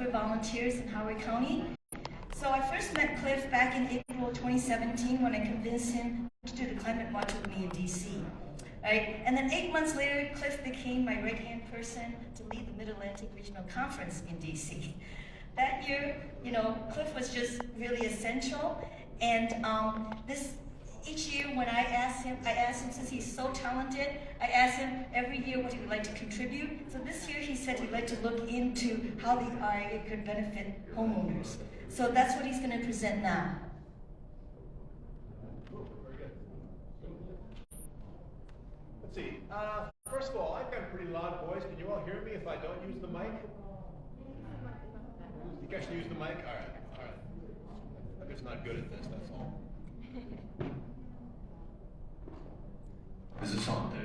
good volunteers in Howard County. So I first met Cliff back in April 2017 when I convinced him to do the climate march with me in DC. Right? And then 8 months later, Cliff became my right-hand person to lead the Mid-Atlantic Regional Conference in DC. That year, you know, Cliff was just really essential. And each year when I asked him, since he's so talented, I asked him every year what he would like to contribute. So this year he said he'd like to look into how the IRA could benefit homeowners. So that's what he's going to present now. Let's see. First of all, I've got a pretty loud voice. Can you all hear me if I don't use the mic? You guys should use the mic? All right. All right. I'm just not good at this, that's all. Is this on? Yeah,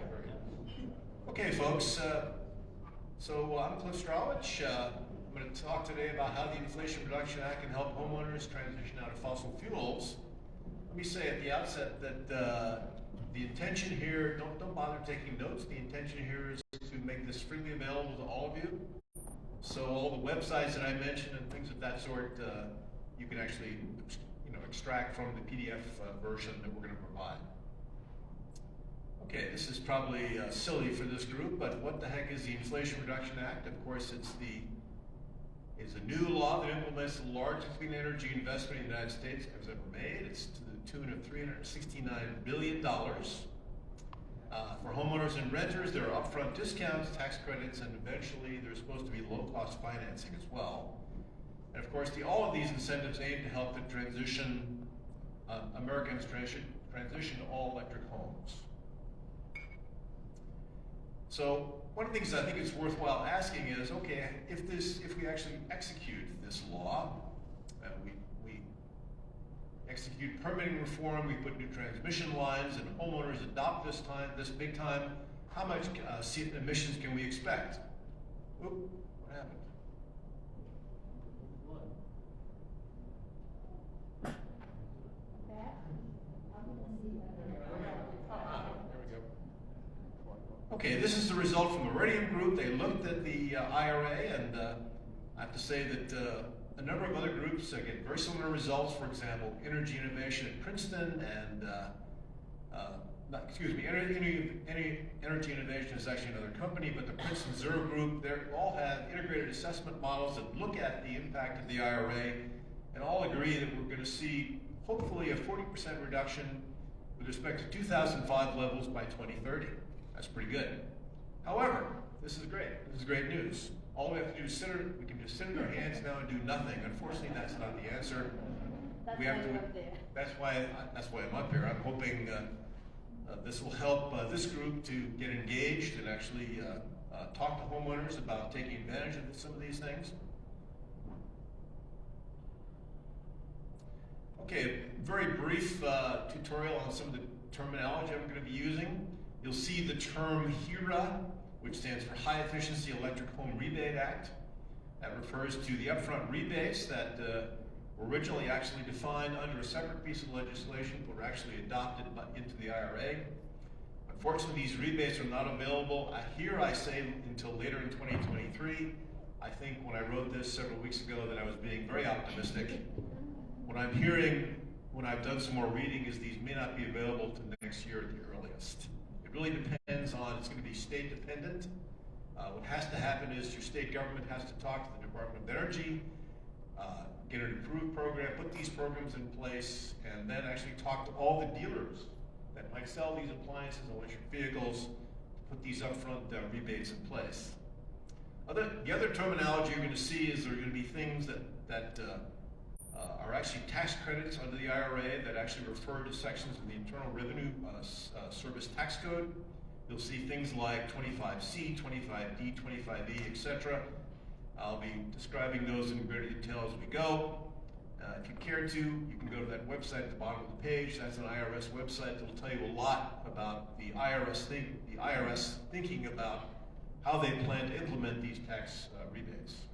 very good. Okay, folks. I'm Cliff Strawich. I'm going to talk today about how the Inflation Reduction Act can help homeowners transition out of fossil fuels. Let me say at the outset that the intention here, don't bother taking notes. The intention here is to make this freely available to all of you. So all the websites that I mentioned and things of that sort, you can actually, extract from the PDF version that we're going to provide. Okay, this is probably silly for this group, but what the heck is the Inflation Reduction Act? Of course, it's a new law that implements the largest clean energy investment in the United States has ever made. It's to the tune of $369 billion. For homeowners and renters, there are upfront discounts, tax credits, and eventually there's supposed to be low-cost financing as well. And of course, all of these incentives aim to help the Americans transition to all-electric homes. So one of the things I think it's worthwhile asking is, okay, if we actually execute this law, we execute permitting reform, we put new transmission lines, and homeowners adopt this big time, how much emissions can we expect? Oop, what happened? Okay, this is the result from the Iridium Group. They looked at the IRA, and I have to say that a number of other groups get very similar results. For example, Energy Innovation at Princeton and, Energy Innovation is actually another company, but the Princeton Zero Group, they all have integrated assessment models that look at the impact of the IRA and all agree that we're going to see hopefully a 40% reduction with respect to 2005 levels by 2030. That's pretty good. However, this is great. This is great news. All we have to do is we can just sit in our hands now and do nothing. Unfortunately, that's not the answer. That's why you're up there. That's why I'm up here. I'm hoping this will help this group to get engaged and actually talk to homeowners about taking advantage of some of these things. Okay, very brief tutorial on some of the terminology I'm going to be using. You'll see the term HERA, which stands for High Efficiency Electric Home Rebate Act. That refers to the upfront rebates that were originally actually defined under a separate piece of legislation, but were actually adopted into the IRA. Unfortunately, these rebates are not available here, I say, until later in 2023. I think when I wrote this several weeks ago that I was being very optimistic. What I'm hearing when I've done some more reading is these may not be available to next year at the earliest. It really depends on, it's going to be state dependent. What has to happen is your state government has to talk to the Department of Energy, get an approved program, put these programs in place, and then actually talk to all the dealers that might sell these appliances and electric vehicles to put these upfront rebates in place. The other terminology you're going to see is there are going to be things that are actually tax credits under the IRA that actually refer to sections of the Internal Revenue Service Tax Code. You'll see things like 25C, 25D, 25E, etc. I'll be describing those in greater detail as we go. If you care to, you can go to that website at the bottom of the page. That's an IRS website that will tell you a lot about the IRS thinking about how they plan to implement these tax rebates.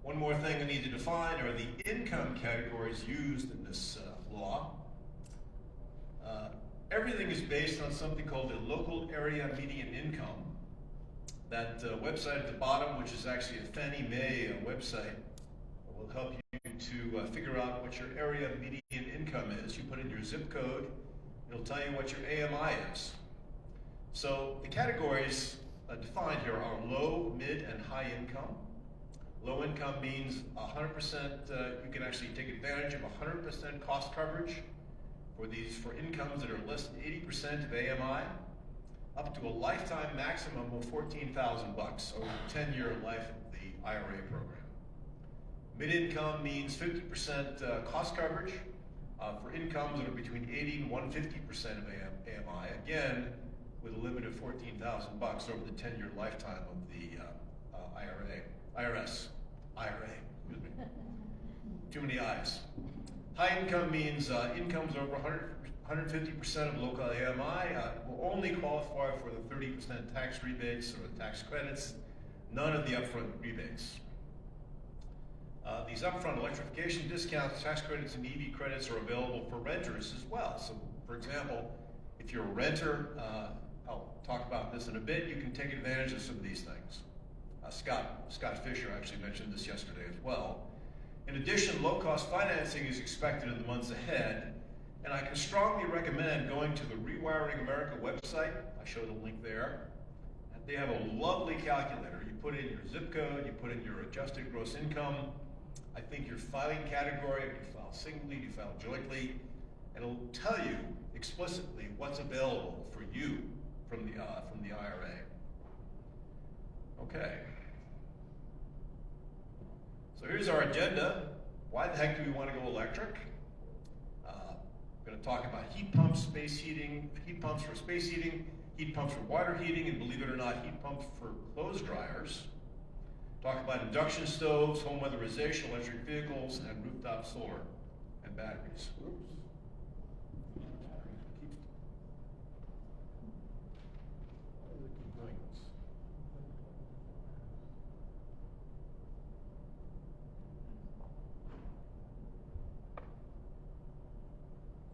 One more thing I need to define are the income categories used in this law. Everything is based on something called the local area median income. That website at the bottom, which is actually a Fannie Mae website, will help you to figure out what your area median income is. You put in your zip code, it'll tell you what your AMI is. So the categories defined here are low, mid, and high income. Low income means 100%, you can actually take advantage of 100% cost coverage for incomes that are less than 80% of AMI, up to a lifetime maximum of $14,000 over the 10-year life of the IRA program. Mid-income means 50% cost coverage for incomes that are between 80 and 150% of AMI, again, with a limit of $14,000 over the 10-year lifetime of the IRA, excuse me. Too many I's. High income means incomes over 150% of local AMI will only qualify for the 30% tax rebates or tax credits, none of the upfront rebates. These upfront electrification discounts, tax credits, and EV credits are available for renters as well. So, for example, if you're a renter, I'll talk about this in a bit, you can take advantage of some of these things. Scott Fisher actually mentioned this yesterday as well. In addition, low-cost financing is expected in the months ahead, and I can strongly recommend going to the Rewiring America website. I showed a link there. And they have a lovely calculator. You put in your zip code, you put in your adjusted gross income, I think your filing category, if you file singly, you file jointly, and it'll tell you explicitly what's available for you from the IRA. Okay. So here's our agenda. Why the heck do we want to go electric? We're going to talk about heat pumps, space heating, heat pumps for space heating, heat pumps for water heating, and believe it or not, heat pumps for clothes dryers. Talk about induction stoves, home weatherization, electric vehicles, and rooftop solar and batteries. Oops. Why does it keep doing this?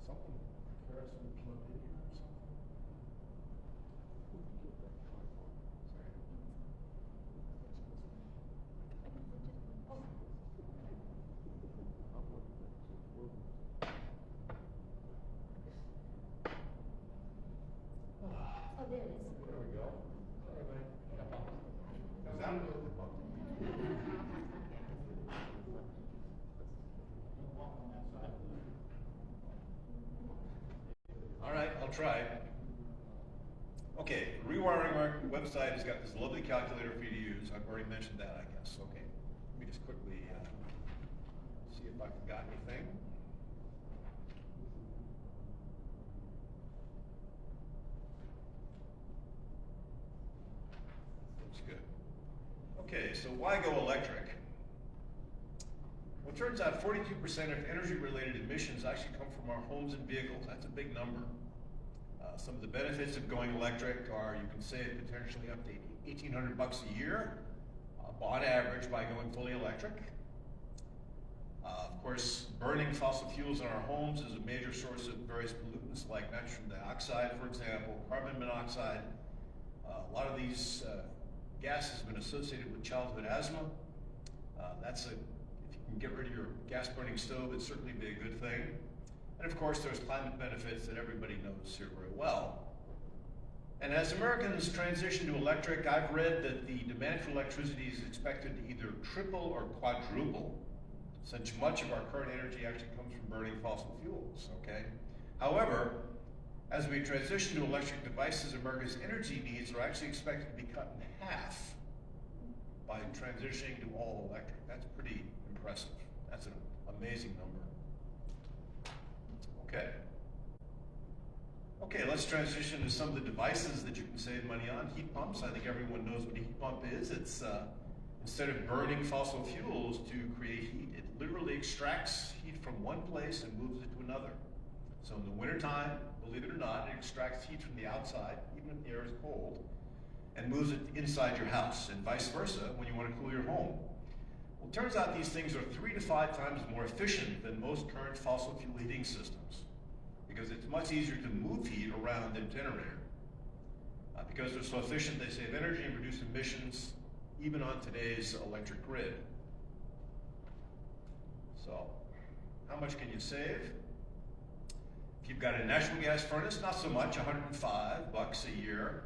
Something carelessly plugged in here or something? Sorry. Oh, there it is. There we go. Sorry, mate. Comes out. All right, I'll try. Okay, the Rewiring America website has got this lovely calculator for you to use. I've already mentioned that, I guess. Okay, let me just quickly see if I forgot anything. Looks good. Okay, so why go electric? Well, it turns out 42% of energy-related emissions actually come from our homes and vehicles. That's a big number. Some of the benefits of going electric are you can save potentially up to $1,800 a year, on average, by going fully electric. Of course, burning fossil fuels in our homes is a major source of various pollutants like nitrogen dioxide, for example, carbon monoxide. A lot of these gases have been associated with childhood asthma. If you can get rid of your gas-burning stove, it'd certainly be a good thing. And of course, there's climate benefits that everybody knows here very well. And as Americans transition to electric, I've read that the demand for electricity is expected to either triple or quadruple, since much of our current energy actually comes from burning fossil fuels, okay? However, as we transition to electric devices, America's energy needs are actually expected to be cut in half by transitioning to all electric. That's pretty impressive. That's an amazing number. Okay. Okay, let's transition to some of the devices that you can save money on. Heat pumps, I think everyone knows what a heat pump is. It's, instead of burning fossil fuels to create heat, it literally extracts heat from one place and moves it to another. So in the wintertime, believe it or not, it extracts heat from the outside, even if the air is cold, and moves it inside your house, and vice versa when you want to cool your home. Well, it turns out these things are 3 to 5 times more efficient than most current fossil fuel heating systems, because it's much easier to move heat around than generate. Because they're so efficient, they save energy and reduce emissions, even on today's electric grid. So, how much can you save? If you've got a natural gas furnace, not so much, $105 a year.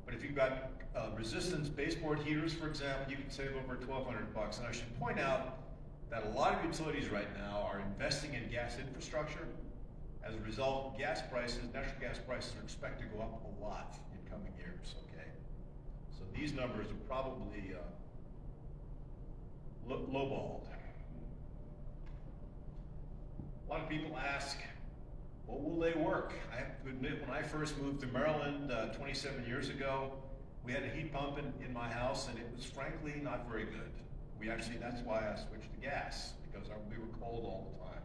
But if you've got resistance baseboard heaters, for example, you can save over $1,200. And I should point out that a lot of utilities right now are investing in gas infrastructure. As a result, natural gas prices are expected to go up a lot in coming years, okay? So these numbers are probably lowballed. A lot of people ask, well, will they work? I have to admit, when I first moved to Maryland 27 years ago, we had a heat pump in my house, and it was frankly not very good. That's why I switched to gas, because we were cold all the time.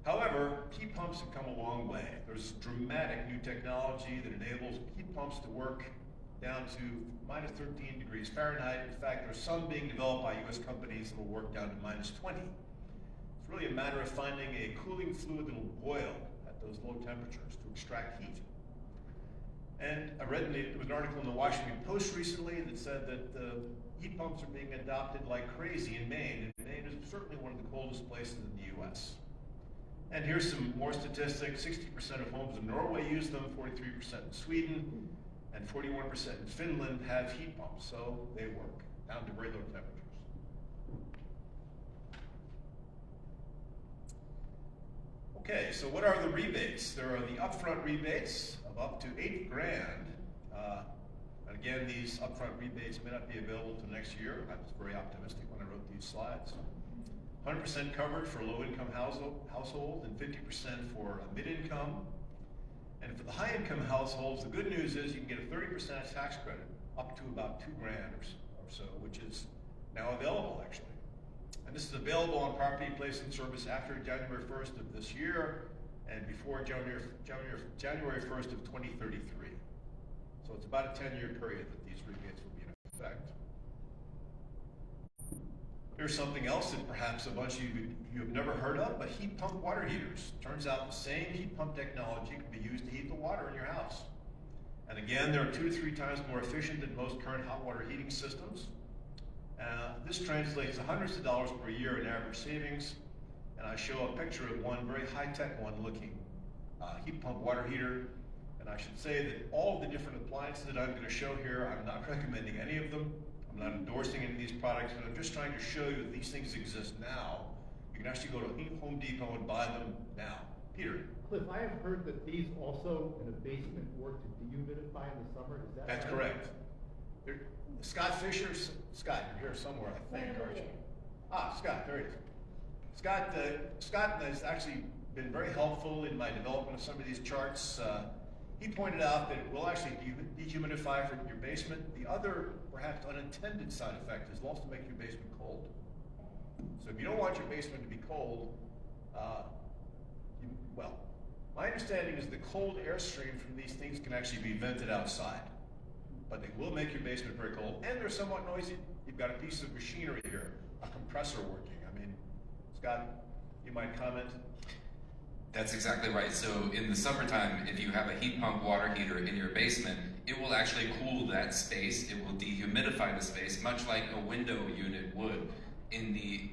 However, heat pumps have come a long way. There's dramatic new technology that enables heat pumps to work down to minus 13 degrees Fahrenheit. In fact, there's some being developed by US companies that will work down to minus 20. It's really a matter of finding a cooling fluid that will boil at those low temperatures to extract heat. And I read there was an article in the Washington Post recently that said that heat pumps are being adopted like crazy in Maine. And Maine is certainly one of the coldest places in the US. And here's some more statistics. 60% of homes in Norway use them, 43% in Sweden, and 41% in Finland have heat pumps, so they work down to very low temperatures. Okay, so what are the rebates? There are the upfront rebates of up to $8,000. And again, these upfront rebates may not be available until next year. I was very optimistic when I wrote these slides. 100% coverage for low-income households and 50% for mid-income. And for the high-income households, the good news is you can get a 30% tax credit up to about $2,000 or so, which is now available actually. And this is available on property placed in service after January 1st of this year and before January 1st of 2033. So it's about a 10-year period that these rebates will be in effect. Here's something else that perhaps a bunch of you have never heard of, but heat pump water heaters. Turns out the same heat pump technology can be used to heat the water in your house. And again, they're 2 to 3 times more efficient than most current hot water heating systems. This translates to hundreds of dollars per year in average savings. And I show a picture of one very high-tech one looking heat pump water heater. And I should say that all of the different appliances that I'm going to show here, I'm not recommending any of them. I'm not endorsing any of these products, but I'm just trying to show you that these things exist now. You can actually go to Home Depot and buy them now. Peter? Cliff, I have heard that these also in a basement work to dehumidify in the summer. Is that That's right? correct. Scott Fisher, Scott, you're here somewhere, I think, aren't you? Ah, Scott, there he is. Scott has actually been very helpful in my development of some of these charts. He pointed out that it will actually dehumidify from your basement. The other, perhaps unintended side effect is it'll also make your basement cold. So if you don't want your basement to be cold, my understanding is the cold airstream from these things can actually be vented outside. But they will make your basement very cold, and they're somewhat noisy. You've got a piece of machinery here, a compressor working. I mean, Scott, you might comment? That's exactly right. So in the summertime, if you have a heat pump water heater in your basement, it will actually cool that space. It will dehumidify the space, much like a window unit would.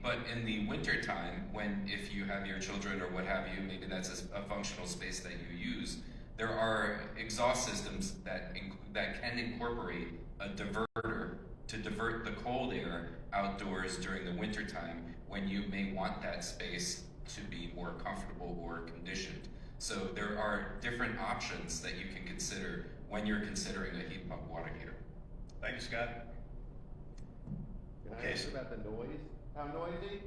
But in the winter time, if you have your children or what have you, maybe that's a functional space that you use, there are exhaust systems that can incorporate a diverter to divert the cold air outdoors during the winter time when you may want that space to be more comfortable or conditioned. So there are different options that you can consider when you're considering a heat pump water heater. Thank you, Scott. Can I ask about the noise? How noisy?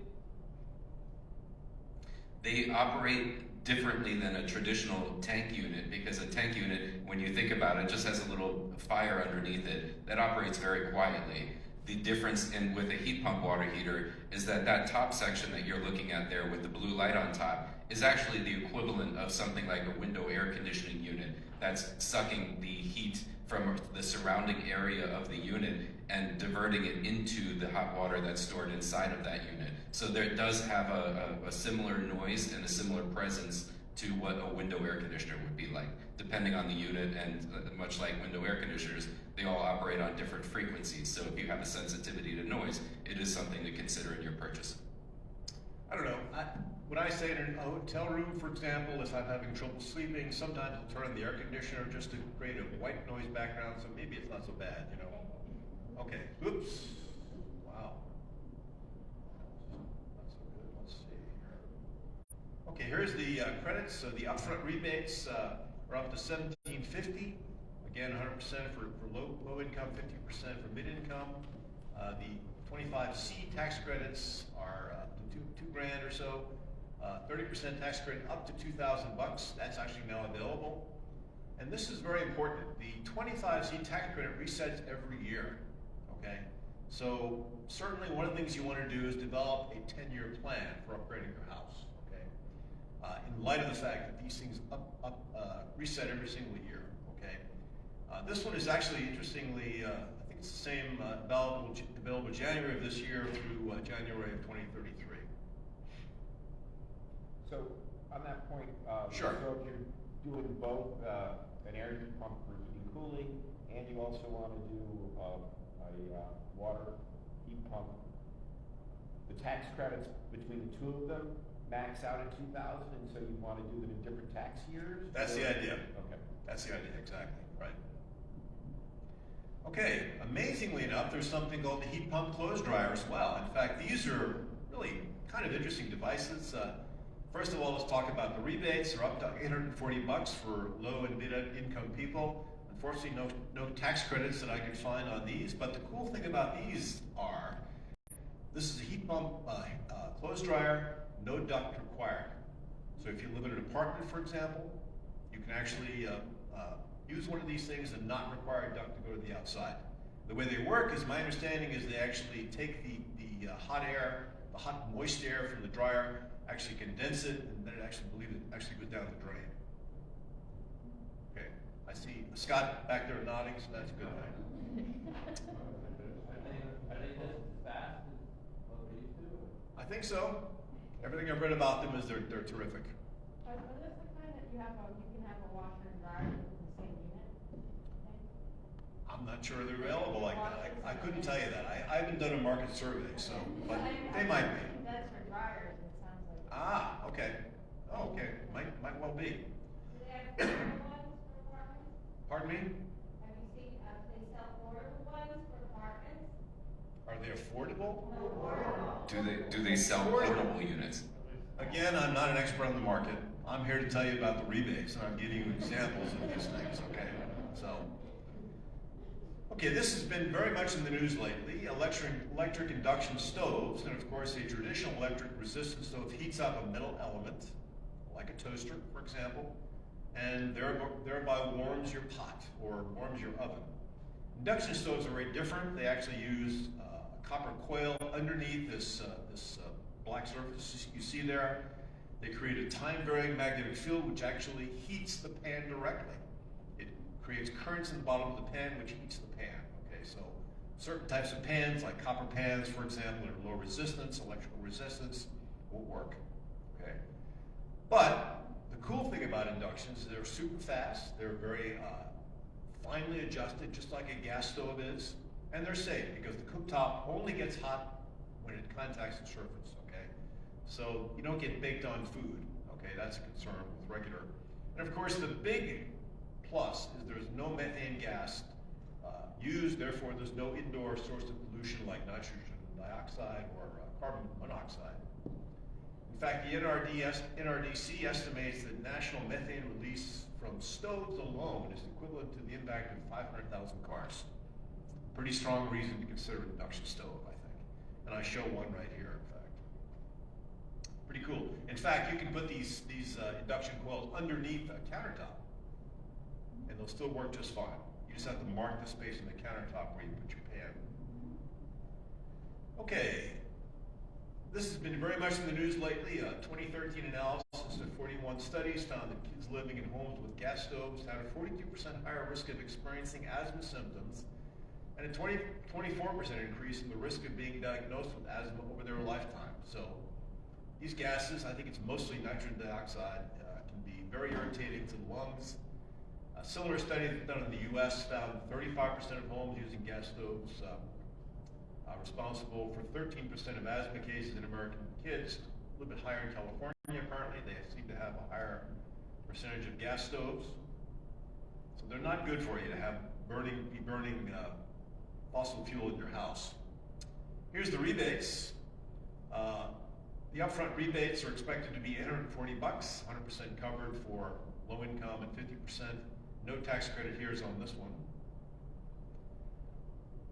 They operate differently than a traditional tank unit, because a tank unit, when you think about it, just has a little fire underneath it that operates very quietly. The difference with a heat pump water heater is that top section that you're looking at there with the blue light on top is actually the equivalent of something like a window air conditioning unit that's sucking the heat from the surrounding area of the unit and diverting it into the hot water that's stored inside of that unit. So there does have a similar noise and a similar presence to what a window air conditioner would be like, depending on the unit, and much like window air conditioners, they all operate on different frequencies. So if you have a sensitivity to noise, it is something to consider in your purchase. I don't know. When I stay in a hotel room, for example, if I'm having trouble sleeping, sometimes I'll turn on the air conditioner just to create a white noise background, so maybe it's not so bad, you know. Okay, oops. Wow. Not so good. Let's see here. Okay, here's the credits. So the upfront rebates are up to $1,750. Again, 100% for low income, 50% for mid income. The 25C tax credits are up to two grand or so. 30% tax credit up to $2,000. That's actually now available. And this is very important. The 25C tax credit resets every year. Okay, so certainly one of the things you want to do is develop a 10-year plan for upgrading your house. Okay, in light of the fact that these things reset every single year. Okay, this one is actually interestingly, I think it's the same available January of this year through January of 2033. So on that point, Sure. So if you're doing both an air heat pump for heating and cooling, and you also want to do a water heat pump, the tax credits between the two of them max out at 2,000, and so you want to do them in different tax years? That's the idea. Okay. That's the idea, exactly, right. Okay, amazingly enough, there's something called the heat pump clothes dryer as well. In fact, these are really kind of interesting devices. First of all, let's talk about the rebates. They're up to $840 for low and mid-income people. Unfortunately, no tax credits that I could find on these, but the cool thing about these are, this is a heat pump clothes dryer, no duct required. So if you live in an apartment, for example, you can actually use one of these things and not require a duct to go to the outside. The way they work, is my understanding, is they actually take the hot air, the hot moist air from the dryer, actually condense it, and then it actually goes down the drain. Okay, I see Scott back there nodding, so that's a good thing. Are they just as fast as what we used to? I think so. Everything I've read about them is they're terrific. Are those the kind that you can have a washer and dryer in the same unit? I'm not sure they're available like that. I couldn't tell you that. I haven't done a market survey, so, but they might be. That's for dryers, it sounds like. Ah, okay. Oh, okay. Might well be. Do they have portable ones for apartments? Pardon me? Have you seen, they sell portable ones for apartments? Are they affordable? No, portable. Do they sell portable units? Again, I'm not an expert on the market. I'm here to tell you about the rebates, and I'm giving you examples of these things, okay? So, okay, this has been very much in the news lately. Electric induction stoves, and of course, a traditional electric resistant stove heats up a metal element, like a toaster, for example, and thereby warms your pot or warms your oven. Induction stoves are very different. They actually use a copper coil underneath this black surface you see there. They create a time-varying magnetic field which actually heats the pan directly. It creates currents in the bottom of the pan which heats the pan. Okay, so certain types of pans, like copper pans, for example, that are low resistance, electrical resistance, won't work. Okay, but the cool thing about inductions is they're super fast. They're very finely adjusted, just like a gas stove is, and they're safe because the cooktop only gets hot when it contacts the surface. Okay, so you don't get baked on food. Okay, that's a concern with regular. And of course, the big plus is there's no methane gas used. Therefore, there's no indoor source of pollution like nitrogen dioxide or carbon monoxide. In fact, the NRDC estimates that national methane release from stoves alone is equivalent to the impact of 500,000 cars. Pretty strong reason to consider an induction stove, I think. And I show one right here, in fact. Pretty cool. In fact, you can put these induction coils underneath a countertop, and they'll still work just fine. You just have to mark the space in the countertop where you put your pan. Okay. This has been very much in the news lately. A 2013 analysis of 41 studies found that kids living in homes with gas stoves had a 42% higher risk of experiencing asthma symptoms and a 24% increase in the risk of being diagnosed with asthma over their lifetime. So these gases, I think it's mostly nitrogen dioxide, can be very irritating to the lungs. A similar study done in the U.S. found 35% of homes using gas stoves responsible for 13% of asthma cases in American kids. A little bit higher in California, apparently. They seem to have a higher percentage of gas stoves. So they're not good for you to have be burning fossil fuel in your house. Here's the rebates. The upfront rebates are expected to be $840, 100% covered for low income and 50%. No tax credit here is on this one.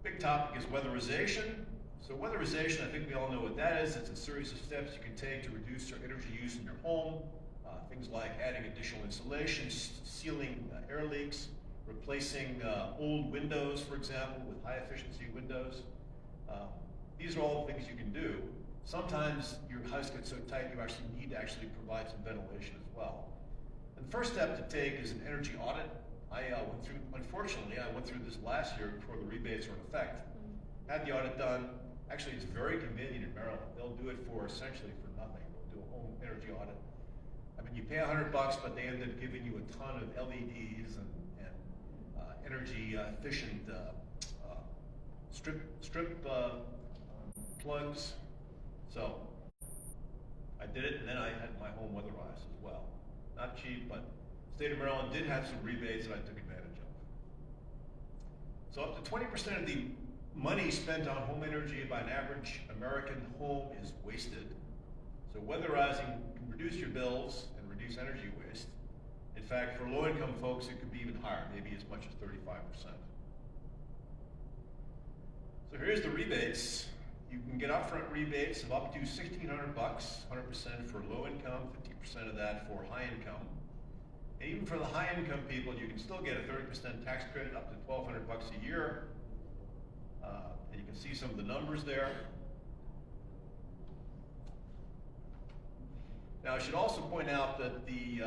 Big topic is weatherization. So weatherization, I think we all know what that is. It's a series of steps you can take to reduce your energy use in your home. Things like adding additional insulation, sealing air leaks, replacing old windows, for example, with high efficiency windows. These are all the things you can do. Sometimes your house gets so tight you actually need to provide some ventilation as well. And the first step to take is an energy audit. Unfortunately, I went through this last year before the rebates were in effect. Had the audit done. Actually, it's very convenient in Maryland. They'll do it essentially for nothing. They'll do a home energy audit. I mean, you pay $100, but they end up giving you a ton of LEDs and energy efficient strip plugs. So I did it, and then I had my home weatherized as well. Not cheap, but the state of Maryland did have some rebates that I took advantage of. So up to 20% of the money spent on home energy by an average American home is wasted. So weatherizing can reduce your bills and reduce energy waste. In fact, for low-income folks, it could be even higher, maybe as much as 35%. So here's the rebates. You can get upfront rebates of up to $1,600, 100% for low income, 50% of that for high income. And even for the high income people, you can still get a 30% tax credit up to $1,200 a year. And you can see some of the numbers there. Now I should also point out that you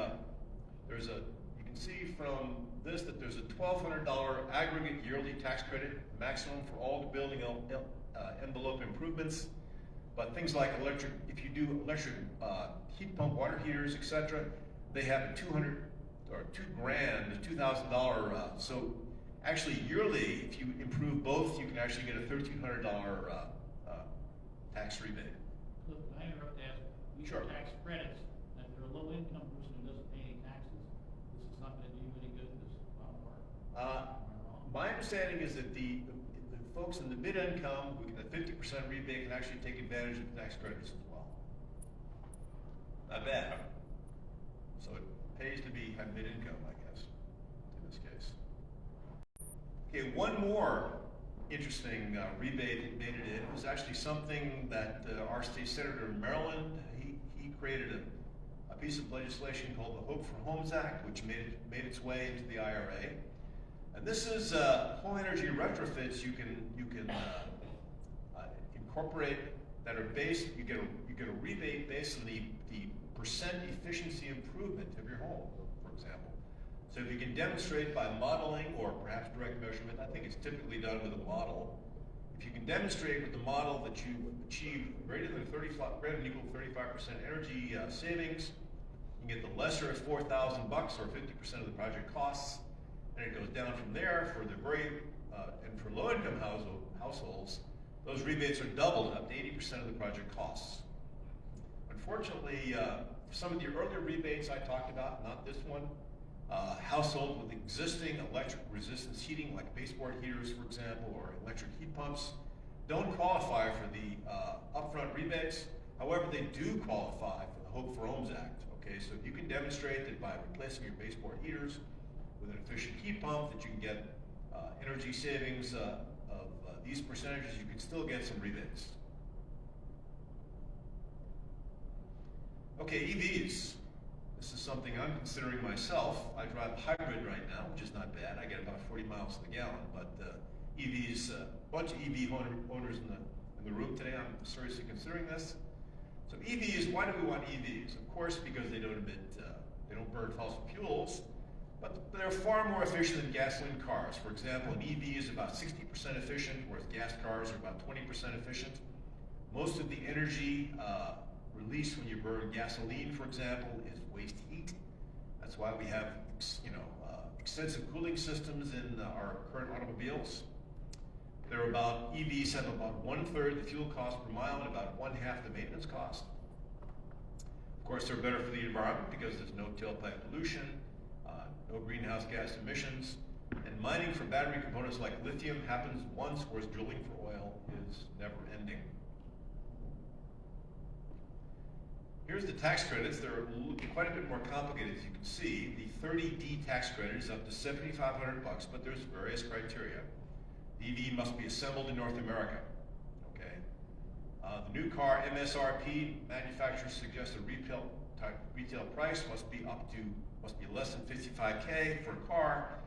can see from this that there's a $1,200 aggregate yearly tax credit maximum for all the building envelope improvements. But things like if you do electric heat pump, water heaters, etc., they have a $2,000, so actually yearly, if you improve both, you can actually get a $1,300 tax rebate. Look, I interrupt to ask, these Sure. are tax credits, and if you're a low income person who doesn't pay any taxes, this is not gonna do you any good in this ballpark. Am I wrong? My understanding is that the folks in the mid-income who get a 50% rebate can actually take advantage of the tax credits as well. Not bad, huh? So it pays to have mid-income, I guess, in this case. Okay, one more interesting rebate that made it in was actually something that our state senator in Maryland, he created a piece of legislation called the Hope for Homes Act, which made its way into the IRA. And this is home energy retrofits you can incorporate that are based. You get a rebate based on the percent efficiency improvement of your home, for example. So if you can demonstrate by modeling or perhaps direct measurement, I think it's typically done with a model. If you can demonstrate with the model that you achieve greater than equal 35% energy savings, you can get the lesser of $4,000 or 50% of the project costs. And it goes down from there for and for low-income households, those rebates are doubled up to 80% of the project costs. Unfortunately, for some of the earlier rebates I talked about, not this one, households with existing electric resistance heating, like baseboard heaters, for example, or electric heat pumps, don't qualify for the upfront rebates. However, they do qualify for the Hope for Homes Act. Okay, so if you can demonstrate that by replacing your baseboard heaters with an efficient heat pump, that you can get energy savings of these percentages, you can still get some rebates. Okay, EVs. This is something I'm considering myself. I drive a hybrid right now, which is not bad. I get about 40 miles to the gallon, but EVs, a bunch of EV owners in the room today. I'm seriously considering this. So EVs, why do we want EVs? Of course, because they don't burn fossil fuels, but they're far more efficient than gasoline cars. For example, an EV is about 60% efficient, whereas gas cars are about 20% efficient. Most of the energy released when you burn gasoline, for example, is waste heat. That's why we have, extensive cooling systems in our current automobiles. EVs have about 1/3 the fuel cost per mile and about 1/2 the maintenance cost. Of course, they're better for the environment because there's no tailpipe pollution, no greenhouse gas emissions, and mining for battery components like lithium happens once, whereas drilling for oil is never ending. Here's the tax credits. They're quite a bit more complicated, as you can see. The 30D tax credit is up to $7,500, but there's various criteria. The EV must be assembled in North America. Okay. The new car MSRP, manufacturers suggest a retail price must be less than $55K for a car,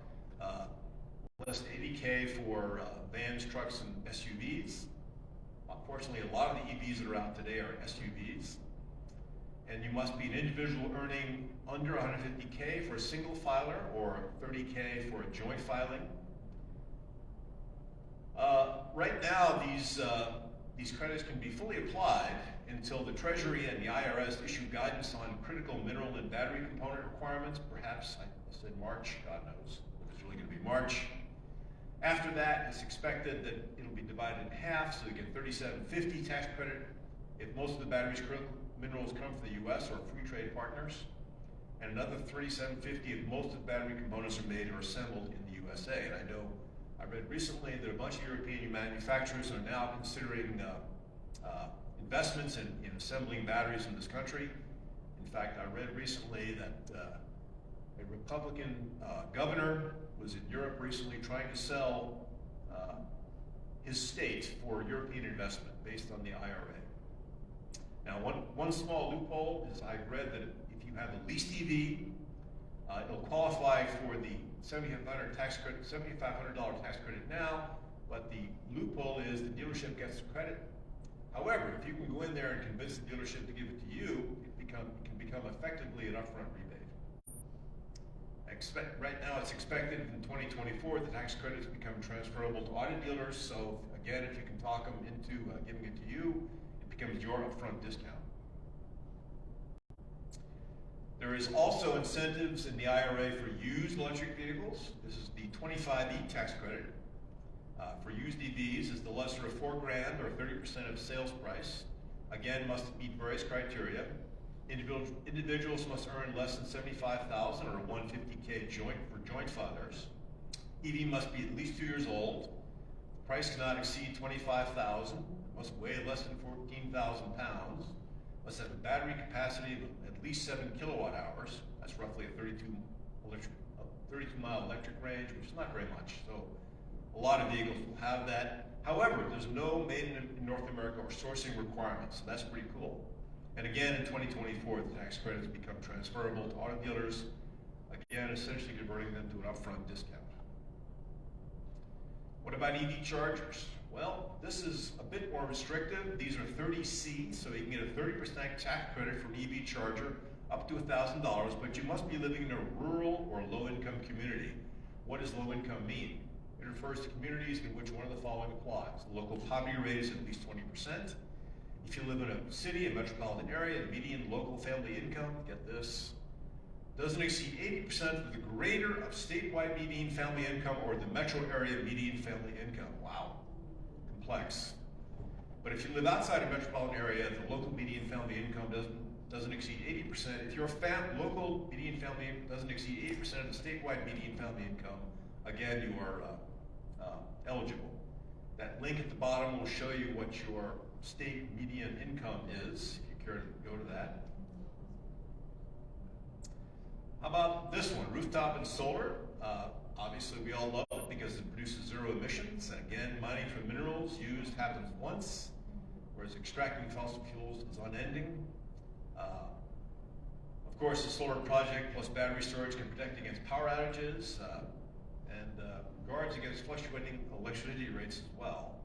less than $80K for vans, trucks, and SUVs. Unfortunately, a lot of the EVs that are out today are SUVs. And you must be an individual earning under 150K for a single filer or 30K for a joint filing. Right now, these credits can be fully applied until the Treasury and the IRS issue guidance on critical mineral and battery component requirements. Perhaps, I said March, God knows if it's really going to be March. After that, it's expected that it'll be divided in half, so you get $3,750 tax credit if most of the battery's critical minerals come from the US or free trade partners, and another $3,750 if most of the battery components are made or assembled in the USA. And I read recently that a bunch of European manufacturers are now considering investments in assembling batteries in this country. In fact, I read recently that a Republican governor was in Europe recently trying to sell his state for European investment based on the IRA. Now, one small loophole is I read that if you have a leased EV, it'll qualify for the $7,500 tax credit now, but the loophole is the dealership gets the credit. However, if you can go in there and convince the dealership to give it to you, it can become effectively an upfront rebate. Right now, it's expected in 2024 the tax credits become transferable to auto dealers. So again, if you can talk them into giving it to you, it becomes your upfront discount. There is also incentives in the IRA for used electric vehicles. This is the 25E tax credit. For used EVs is the lesser of $4,000 or 30% of sales price. Again, must meet various criteria. Individuals must earn less than $75,000 or 150K for joint filers. EV must be at least 2 years old. The price cannot exceed $25,000. Must weigh less than 14,000 pounds. Must have a battery capacity of at least 7 kilowatt hours. That's roughly a 32-mile electric range, which is not very much. So a lot of vehicles will have that. However, there's no made in North America or sourcing requirements, so that's pretty cool. And again, in 2024, the tax credits become transferable to auto dealers, again, essentially converting them to an upfront discount. What about EV chargers? Well, this is a bit more restrictive. These are 30C, so you can get a 30% tax credit for an EV charger up to $1,000, but you must be living in a rural or low-income community. What does low income mean? It refers to communities in which one of the following applies. The local poverty rate is at least 20%. If you live in a city, a metropolitan area, the median local family income, get this, doesn't exceed 80% of the greater of statewide median family income or the metro area median family income. Wow, complex. But if you live outside a metropolitan area, the local median family income doesn't exceed 80%. If your local median family income doesn't exceed 80% of the statewide median family income, again, you are eligible. That link at the bottom will show you what your state median income is, if you care to go to that. How about this one, rooftop and solar? Obviously, we all love it because it produces zero emissions. And again, mining for minerals used happens once, whereas extracting fossil fuels is unending. Of course, the solar project plus battery storage can protect against power outages and guards against fluctuating electricity rates as well.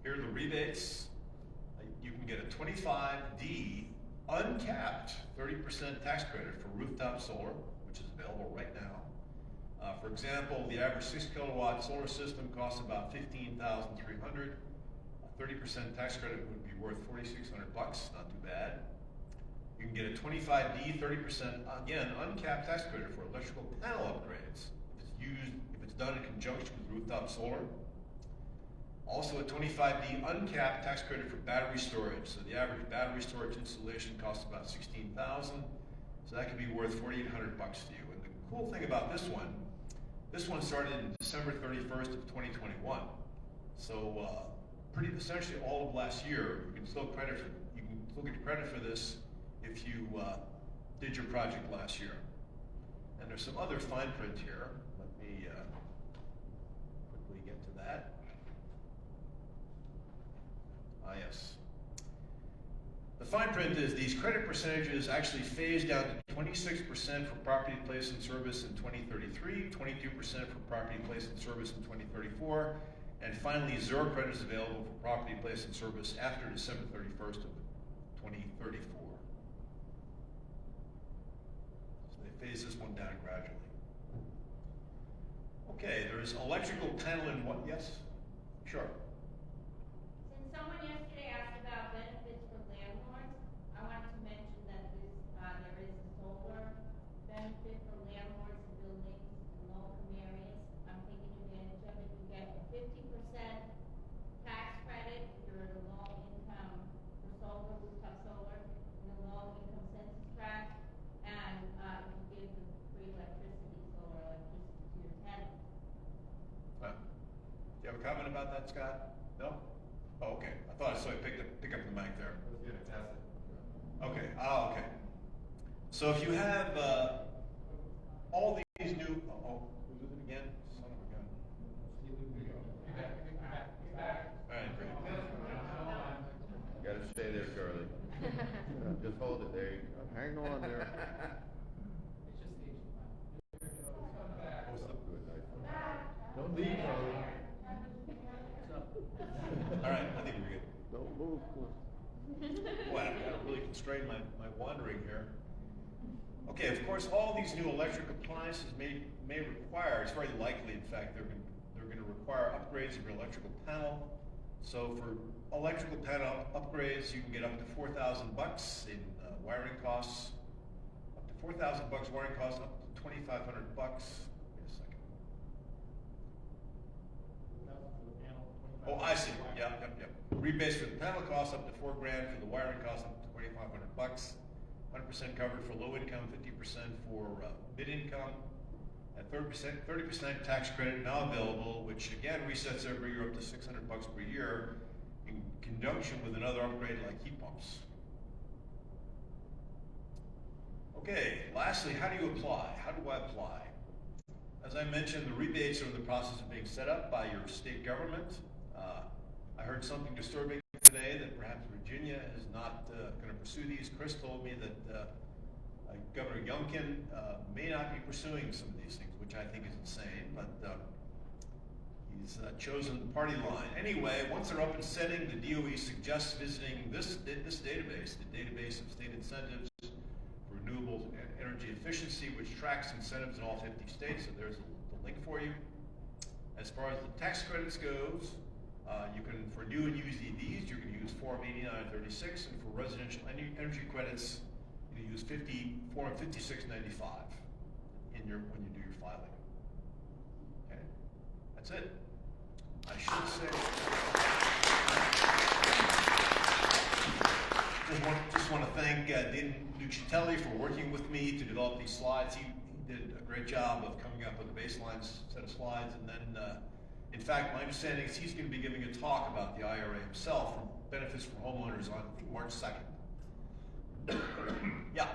Here are the rebates. You can get a 25D uncapped 30% tax credit for rooftop solar, which is available right now. For example, the average 6 kilowatt solar system costs about $15,300. A 30% tax credit would be worth $4,600, not too bad. You can get a 25D, 30%, again, uncapped tax credit for electrical panel upgrades. If it's done in conjunction with rooftop solar. Also a 25D uncapped tax credit for battery storage. So the average battery storage installation costs about $16,000. So that could be worth $4,800 to you. And the cool thing about this one started in December 31st of 2021. So pretty essentially all of last year. You can still get credit for this if you did your project last year. And there's some other fine print here. Let me quickly get to that. Yes. The fine print is these credit percentages actually phase down to 26% for property placed in service in 2033, 22% for property placed in service in 2034, and finally 0 credits available for property placed in service after December 31st of 2034. So they phase this one down gradually. Okay, there's electrical panel in what? Yes? Sure. Since someone yesterday asked about benefits for landlords, I wanted to mention that there is a solar benefit for landlords in buildings in low-income areas. I'm taking advantage of it. You get a 50% tax credit if you're in a low income for solar, rooftop solar, in a low income census tract, and you give the free electricity, solar electricity to your tenants. Do you have a comment about that, Scott? No? Oh, okay. I thought I saw you pick up the mic there. Okay. Oh, okay. So if you have all these new, we lose it again? Son of a gun. All right, great. You gotta stay there, Charlie. Just hold it there. Hang on there. Don't leave, Charlie. All right, I think we're good. Don't move. Boy, I've got to really constrain my wandering here. Okay, of course, all these new electric appliances may require, it's very likely, in fact, they're going to require upgrades of your electrical panel. So for electrical panel upgrades, you can get up to $4,000 in wiring costs, up to $4,000 wiring costs, up to $2,500. Wait a second. Oh, I see. Yep. Rebates for the panel costs up to $4,000 for the wiring costs up to $2,500. 100% covered for low income, 50% for mid income, and 30% tax credit now available, which again resets every year up to $600 per year, in conjunction with another upgrade like heat pumps. Okay, lastly, how do you apply? How do I apply? As I mentioned, the rebates are in the process of being set up by your state government. I heard something disturbing today that perhaps Virginia is not going to pursue these. Chris told me that Governor Youngkin may not be pursuing some of these things, which I think is insane, but he's chosen the party line. Anyway, once they're up and setting, the DOE suggests visiting this database, the database of state incentives for renewables and energy efficiency, which tracks incentives in all 50 states, so there's the link for you. As far as the tax credits goes, you can, for new and used EVs, you can use Form 8936, and for residential energy credits, you can use Form 5695 when you do your filing. Okay, that's it. I should say, just want to thank Dean Nuccitelli for working with me to develop these slides. He did a great job of coming up with a baseline set of slides, and then in fact, my understanding is he's going to be giving a talk about the IRA himself, from benefits for homeowners, on I think March 2nd. Yeah.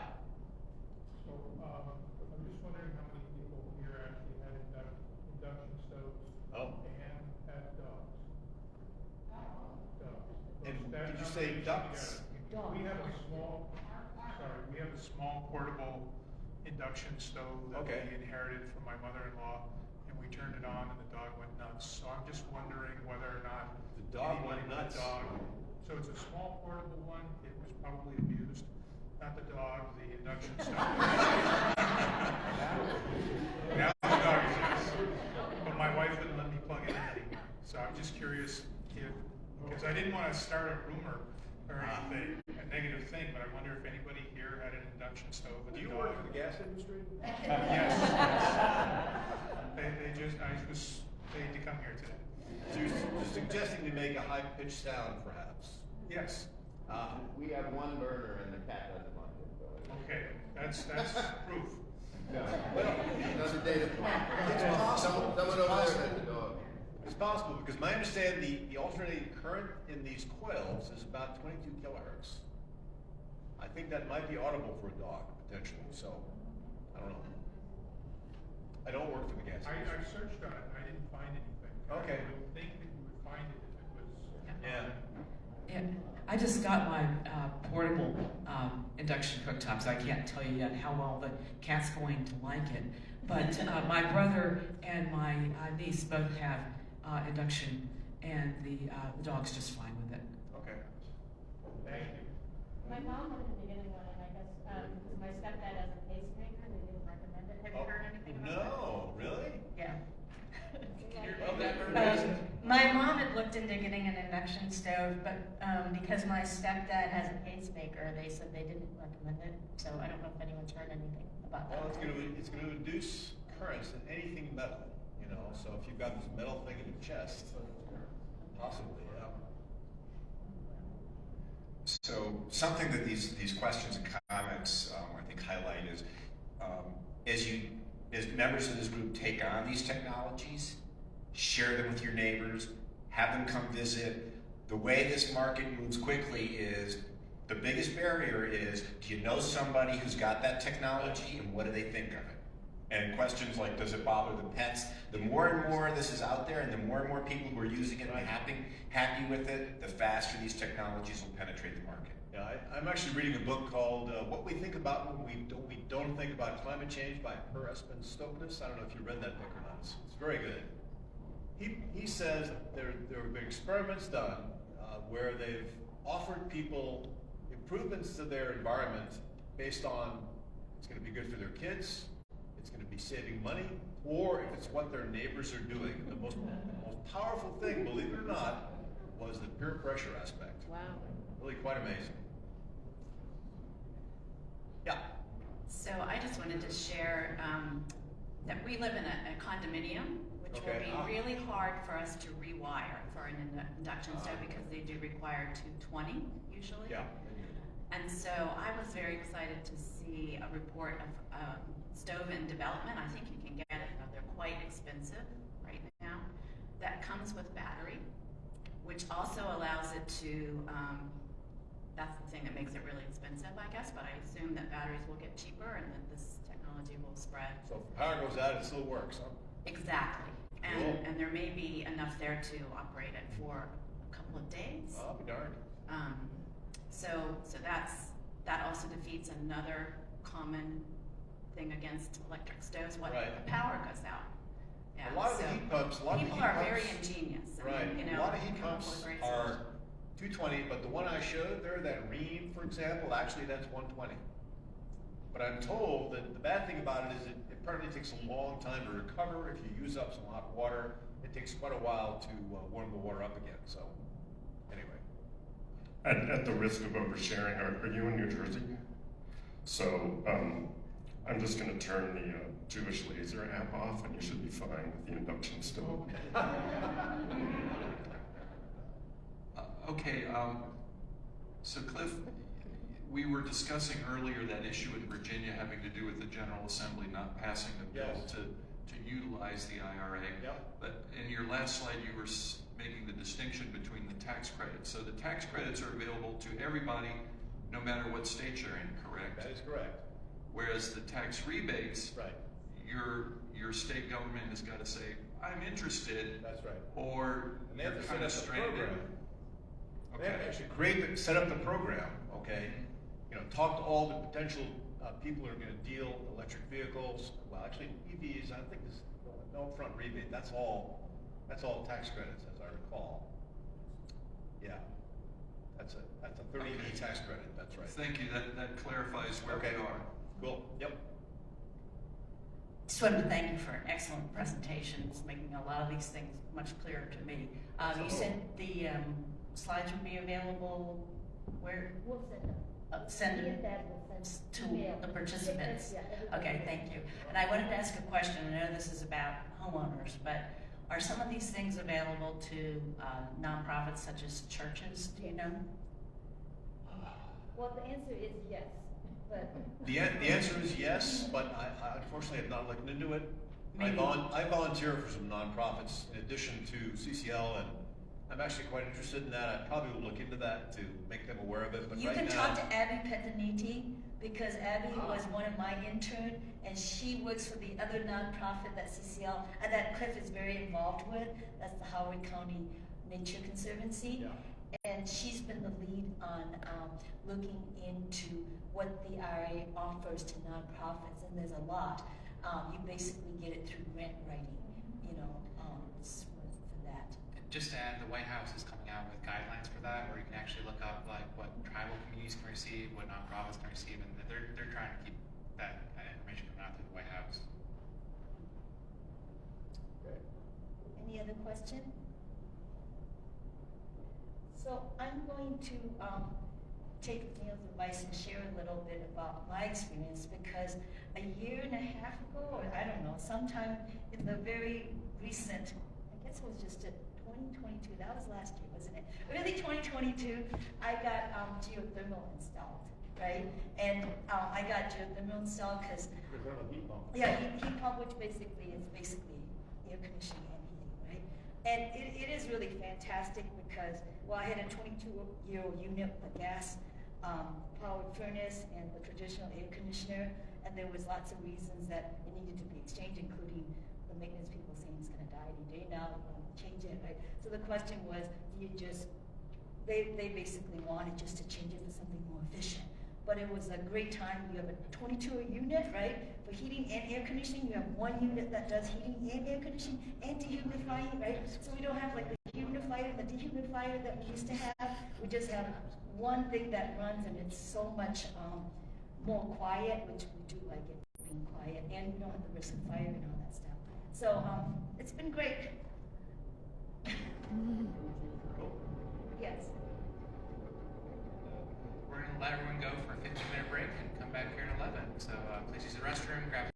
So, I'm just wondering how many people here actually had induction stoves and had dogs. And That did you how say many ducks? together? We have a small portable induction stove that we inherited from my mother-in-law, and we turned it on and the dog went nuts. So I'm just wondering whether or not The dog anybody went nuts? with a dog. So it's a small portable one. It was probably abused. Not the dog, the induction stove. Now the dog is yes. But my wife wouldn't let me plug it in anymore. So I'm just curious if, because I didn't want to start a rumor or anything, a negative thing, but I wonder if anybody here had an induction stove with Do a you dog. work for the gas industry? Yes. They just, I was paid to come here today. So you're suggesting they make a high-pitched sound, perhaps? Yes. We have one burner and the cat doesn't mind it, so. Okay, that's proof. Well, Another data point. it's possible. Someone It's over there possible. has a dog. It's possible, because my understanding, the alternating current in these coils is about 22 kilohertz. I think that might be audible for a dog, potentially, so, I don't know. I don't work for the gas I industry. searched on it, I didn't find anything. Okay. I would think that you would find it if it was. Yeah. Yeah, I just got my portable induction cooktop, so I can't tell you yet how well the cat's going to like it. But my brother and my niece both have induction, and the dog's just fine with it. Okay. Thank you. My mom wanted to get one, and I guess, because my stepdad has a pacemaker, they didn't recommend it. Have you heard anything about that? No, really? Yeah. Well, that- My mom had looked into getting an induction stove, but because my stepdad has a pacemaker, they said they didn't recommend it. So I don't know if anyone's heard anything about that. Well, it's gonna induce currents in anything metal, you know, so if you've got this metal thing in your chest, possibly, yeah. So something that these questions and comments I think highlight is as members of this group take on these technologies, share them with your neighbors, have them come visit. The way this market moves quickly is the biggest barrier is, do you know somebody who's got that technology and what do they think of it? And questions like, does it bother the pets? The more and more this is out there and the more people who are using it and happy with it, the faster these technologies will penetrate the market. Yeah, I'm actually reading a book called What We Think About When We Don't Think About Climate Change by Per Espen Stoknes. I don't know if you read that book or not. It's very good. He says there have been experiments done where they've offered people improvements to their environment based on it's going to be good for their kids, it's going to be saving money, or if it's what their neighbors are doing. And the most powerful thing, believe it or not, was the peer pressure aspect. Wow. Really quite amazing. Yeah. So I just wanted to share that we live in a condominium, which will be really hard for us to rewire for an induction stove because they do require 220 usually. Yeah. And so I was very excited to see a report of stove in development. I think you can get it, but they're quite expensive right now. That comes with battery, which also allows it to, that's the thing that makes it really expensive, I guess, but I assume that batteries will get cheaper and that this technology will spread. So if the power goes out, it still works, huh? Exactly. Cool. And there may be enough there to operate it for a couple of days. I'll be darned. So that also defeats another common thing against electric stoves. What Right. the power goes out. Yeah, A lot of the so heat pumps, people are very ingenious. I Right. mean, you A know, lot of heat come up pumps with great are solutions. 220, but the one I showed there, that Rheem, for example, actually that's 120. But I'm told that the bad thing about it is it apparently takes a long time to recover. If you use up some hot water, it takes quite a while to warm the water up again. So, anyway. At the risk of oversharing, are you in New Jersey? So I'm just going to turn the Jewish laser app off, and you should be fine with the induction stove. Okay, so Cliff, we were discussing earlier that issue in Virginia having to do with the General Assembly not passing the bill Yes. to utilize the IRA. Yep. But in your last slide, you were making the distinction between the tax credits. So the tax credits are available to everybody, no matter what state you're in, correct? That is correct. Whereas the tax rebates, Right. your state government has got to say, I'm interested, That's right. or And they you're have to kind set of up the stranded. program. They have to Okay. actually set up the program, okay? You know, talk to all the potential people who are going to deal electric vehicles. Well, actually, EVs, I think there's no upfront rebate. That's all tax credits, as I recall. Yeah, that's a 30E tax credit. That's right. Thank you, that clarifies where Okay. we are. Cool. Yep. Just wanted to thank you for an excellent presentation. It's making a lot of these things much clearer to me. You said the slides would be available Where? We'll send them. Send Me them and Dad will send to email. the participants? Yeah, everybody. Okay, thank you. And I wanted to ask a question. I know this is about homeowners, but are some of these things available to nonprofits such as churches? Do you know? Well, the answer is yes, but. The answer is yes, but I unfortunately have not looked into it. Maybe. I volunteer for some nonprofits in addition to CCL, and I'm actually quite interested in that. I probably will look into that to make them aware of it. But You right can now, talk to Abby Petaniti, because Abby was one of my interns, and she works for the other nonprofit that CCL, that Cliff is very involved with. That's the Howard County Nature Conservancy. And she's been the lead on looking into what the RA offers to nonprofits, and there's a lot. You basically get it through grant writing, you know, for that. Just to add, the White House is coming out with guidelines for that, where you can actually look up like what tribal communities can receive, what nonprofits can receive, and they're trying to keep that information coming out through the White House. Any other question? So I'm going to take Neil's advice and share a little bit about my experience, because a year and a half ago, or I don't know, sometime in the very recent, I guess it was just 2022, that was last year, wasn't it? Early 2022, I got geothermal installed, right? And I got geothermal installed because Heat pump. yeah, heat pump, which basically is air conditioning and heating, right? And it is really fantastic because, well, I had a 22-year-old unit with a gas powered furnace and a traditional air conditioner, and there was lots of reasons that it needed to be exchanged, including the maintenance people saying it's going to die any day now, change it, right? So the question was, do you just, they basically wanted just to change it to something more efficient. But it was a great time. You have a 22 unit, right? For heating and air conditioning, you have one unit that does heating and air conditioning and dehumidifying, right? So we don't have like the humidifier and the dehumidifier that we used to have. We just have one thing that runs, and it's so much more quiet, which we do like it being quiet, and we don't have the risk of fire and all that stuff. So it's been great. Yes. We're going to let everyone go for a 15-minute break and come back here at 11. So please use the restroom, grab